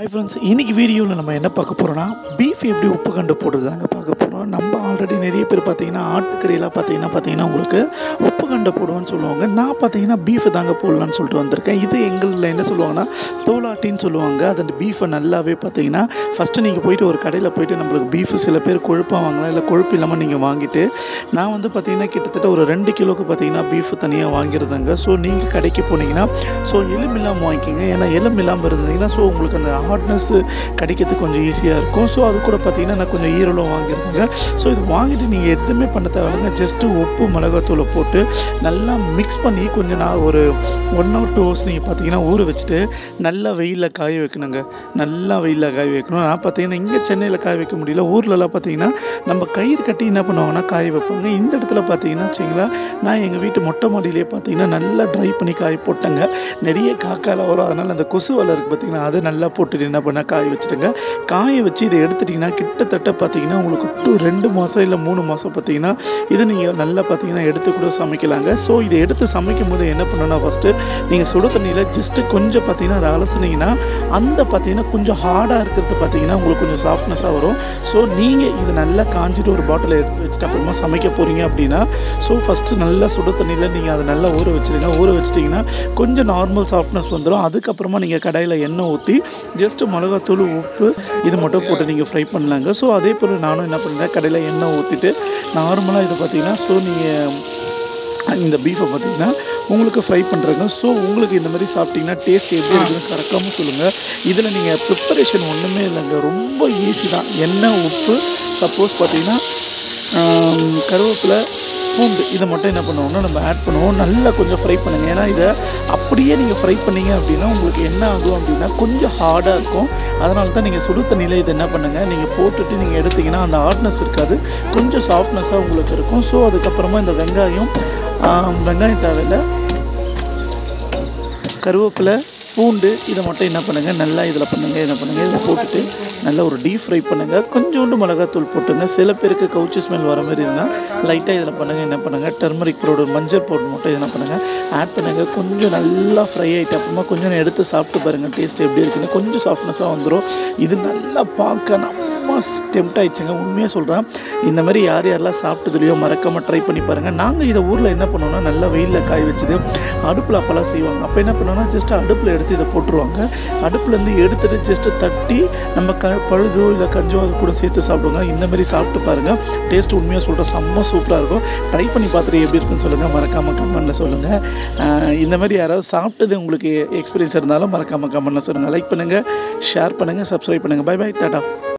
Hi friends, இன்றைக்கி வீடியோவில் நம்ம என்ன பார்க்க போகிறோன்னா பீஃப் எப்படி உப்பு கண்டு போடுறதாங்க பார்க்க போகிறோம். நம்ம ஆல்ரெடி நிறைய பேர் பார்த்தீங்கன்னா ஆட்டுக்கறியெல்லாம் பார்த்தீங்கன்னா உங்களுக்கு உப்பு கண்டை போடுவேன்னு சொல்லுவாங்க. நான் பார்த்தீங்கன்னா பீஃப் தாங்க போடலான்னு சொல்லிட்டு வந்திருக்கேன். இது எங்களில் என்ன சொல்லுவாங்கன்னா தோலாட்டின்னு சொல்லுவாங்க. அந்த பீஃபை நல்லாவே பார்த்தீங்கன்னா ஃபஸ்ட்டு நீங்கள் போய்ட்டு ஒரு கடையில் போய்ட்டு நம்மளுக்கு பீஃப் சில பேர் கொழுப்பாக வாங்கலாம், இல்லை கொழுப்பு இல்லாமல் நீங்கள் வாங்கிட்டு நான் வந்து பார்த்தீங்கன்னா கிட்டத்தட்ட ஒரு 2 கிலோவுக்கு பார்த்தீங்கன்னா பீஃப் தனியாக வாங்கியிருந்தாங்க. ஸோ நீங்கள் கடைக்கு போனீங்கன்னா எலும்பு இல்லாமல் வாங்கிக்கிங்க. ஏன்னா எலும்பு இல்லாமல் இருந்தீங்கன்னா உங்களுக்கு அந்த ஹார்ட்னஸ் கிடைக்கிறதுக்கு கொஞ்சம் ஈஸியாக இருக்கும். ஸோ அது கூட பார்த்தீங்கன்னா நான் கொஞ்சம் ஈரலும் வாங்கியிருந்தேங்க. ஸோ இது வாங்கிட்டு நீங்கள் எதுவுமே பண்ண தேவையில்லைங்க. ஜஸ்ட்டு உப்பு மிளகாத்தூளை போட்டு நல்லா மிக்ஸ் பண்ணி கொஞ்சம் நான் ஒரு 1 or 2 hours நீங்கள் பார்த்தீங்கன்னா ஊற வச்சுட்டு நல்லா வெயிலில் காய வைக்கணுங்க. நல்லா வெயிலில் காய வைக்கணும். நான் பார்த்தீங்கன்னா இங்கே சென்னையில் காய வைக்க முடியல. ஊர்லலாம் பார்த்தீங்கன்னா நம்ம கயிறு கட்டி என்ன பண்ணுவாங்கன்னா காய வைப்பாங்க. இந்த இடத்துல பார்த்தீங்கன்னா வச்சிங்களேன், நான் எங்கள் வீட்டு மொட்டை மாடியிலே பார்த்தீங்கன்னா நல்லா ட்ரை பண்ணி காய போட்டேங்க. நிறைய காக்காலாம் வரும், அதனால் அந்த கொசு வலை இருக்குது பார்த்தீங்கன்னா அதை நல்லா போட்டுட்டு என்ன பண்ணால் காய வச்சுட்டுங்க. காய வச்சு இதை எடுத்துட்டிங்கன்னா கிட்டத்தட்ட பார்த்தீங்கன்னா உங்களுக்கு 2 மாதம் இல்லை 3 மாதம் பார்த்தீங்கன்னா இது நீங்கள் நல்லா பார்த்தீங்கன்னா எடுத்து கூட சமைக்கலாங்க. ஸோ இதை எடுத்து சமைக்கும் போது என்ன பண்ணணும்னா ஃபஸ்ட்டு நீங்கள் சுட தண்ணியில் ஜஸ்ட்டு கொஞ்சம் பார்த்தீங்கன்னா அதை அலசுனீங்கன்னா அந்த பார்த்தீங்கன்னா கொஞ்சம் ஹார்டாக இருக்கிறது பார்த்தீங்கன்னா உங்களுக்கு கொஞ்சம் சாஃப்ட்னஸாக வரும். ஸோ நீங்கள் இது நல்லா காஞ்சிட்டு ஒரு பாட்டில் எடுத்து வச்சுட்டு அப்புறமா சமைக்க போகிறீங்க அப்படின்னா ஃபஸ்ட்டு நல்லா சுட தண்ணியில் நீங்கள் அதை நல்லா ஊற வச்சுருங்க. ஊற வச்சிட்டிங்கன்னா கொஞ்சம் நார்மல் சாஃப்ட்னஸ் வந்துடும். அதுக்கப்புறமா நீங்கள் கடாயில் எண்ணெய் ஊற்றி ஜஸ்ட்டு மிளகாத்தூள் உப்பு இது மட்டும் போட்டு நீங்கள் ஃப்ரை பண்ணலாங்க. ஸோ அதே போல் நானும் என்ன பண்ணுறேன், கடையில் எண்ணெய் ஊற்றிட்டு நார்மலாக இது பார்த்தீங்கன்னா நீங்கள் இந்த பீஃபை பார்த்தீங்கன்னா உங்களுக்கு ஃப்ரை பண்ணுறாங்க. ஸோ உங்களுக்கு இந்த மாதிரி சாப்பிட்டிங்கன்னா டேஸ்ட் எப்படி இருக்குன்னு கரெக்டாகவும் சொல்லுங்கள். இதில் நீங்கள் ப்ரிப்பரேஷன் ஒன்றுமே இல்லைங்க, ரொம்ப ஈஸி தான். எண்ணெய் உப்பு சப்போஸ் பார்த்தீங்கன்னா கருவேப்பிலை பூண்டு இதை மட்டும் என்ன பண்ணுவோம்னா நம்ம ஆட் பண்ணுவோம். நல்லா கொஞ்சம் ஃப்ரை பண்ணுங்கள். ஏன்னா இதை அப்படியே நீங்கள் ஃப்ரை பண்ணிங்க அப்படின்னா உங்களுக்கு என்ன ஆகும் அப்படின்னா கொஞ்சம் ஹார்டாக இருக்கும். அதனால தான் நீங்கள் சுடு தண்ணியில் இதை என்ன பண்ணுங்கள், நீங்கள் போட்டுட்டு நீங்கள் எடுத்திங்கன்னா அந்த ஹார்ட்னஸ் இருக்காது, கொஞ்சம் சாஃப்ட்னஸாக உங்களுக்கு இருக்கும். ஸோ அதுக்கப்புறமா இந்த வெங்காயம் தேவையில்லை, கருவேப்பிலை பூண்டு இதை மட்டும் என்ன பண்ணுங்கள், நல்லா இதில் பண்ணுங்கள். என்ன பண்ணுங்கள், இதை போட்டுட்டு நல்லா ஒரு டீப் ஃப்ரை பண்ணுங்கள். கொஞ்சோண்டு மிளகாத்தூள் போட்டுங்க. சில பேருக்கு கவுச்சி ஸ்மெல் வர மாதிரி இருந்தால் லைட்டாக இதில் பண்ணுங்கள். என்ன பண்ணுங்கள், டர்மரிக் பவுடர் மஞ்சள் பவுடர் மட்டும் என்ன பண்ணுங்கள் ஆட் பண்ணுங்கள். கொஞ்சம் நல்லா ஃப்ரை ஆகிட்டு அப்புறமா கொஞ்சம் எடுத்து சாப்பிட்டு பாருங்கள் டேஸ்ட் எப்படி இருக்குன்னு. கொஞ்சம் சாஃப்ட்னஸாக வந்துடும். இது நல்லா பார்க்க நம்ம டெம்ட் ஆகிடுச்சுங்க. உண்மையாக சொல்கிறேன், இந்த மாதிரி யாரெல்லாம் சாப்பிட்டதுலையோ மறக்காமல் ட்ரை பண்ணி பாருங்கள். நாங்கள் இதை ஊரில் என்ன பண்ணுவோம்னா நல்லா வெயிலில் காய வச்சுது அடுப்பில் அப்போல்லாம் செய்வாங்க. அப்போ என்ன பண்ணுவோம்னா ஜஸ்ட்டு அடுப்பில் எடுத்து இதை போட்டுருவாங்க. அடுப்புலேருந்து எடுத்துகிட்டு ஜஸ்ட்டு தட்டி நம்ம பழுதோ இல்லை கஞ்சோ அது கூட சேர்த்து சாப்பிடுவாங்க. இந்த மாதிரி சாப்பிட்டு பாருங்கள், டேஸ்ட்டு உண்மையாக சொல்கிறேன் செம்ம சூப்பராக இருக்கும். ட்ரை பண்ணி பார்த்துட்டு எப்படி இருக்குன்னு சொல்லுங்கள், மறக்காமல் கமெண்ட்டில் சொல்லுங்கள். இந்த மாதிரி யாராவது சாப்பிட்டது உங்களுக்கு எக்ஸ்பீரியன்ஸ் இருந்தாலும் மறக்காமல் கமெண்ட்டில் சொல்லுங்கள். லைக் பண்ணுங்கள், ஷேர் பண்ணுங்கள், சப்ஸ்கிரைப் பண்ணுங்கள். Bye bye, Tata.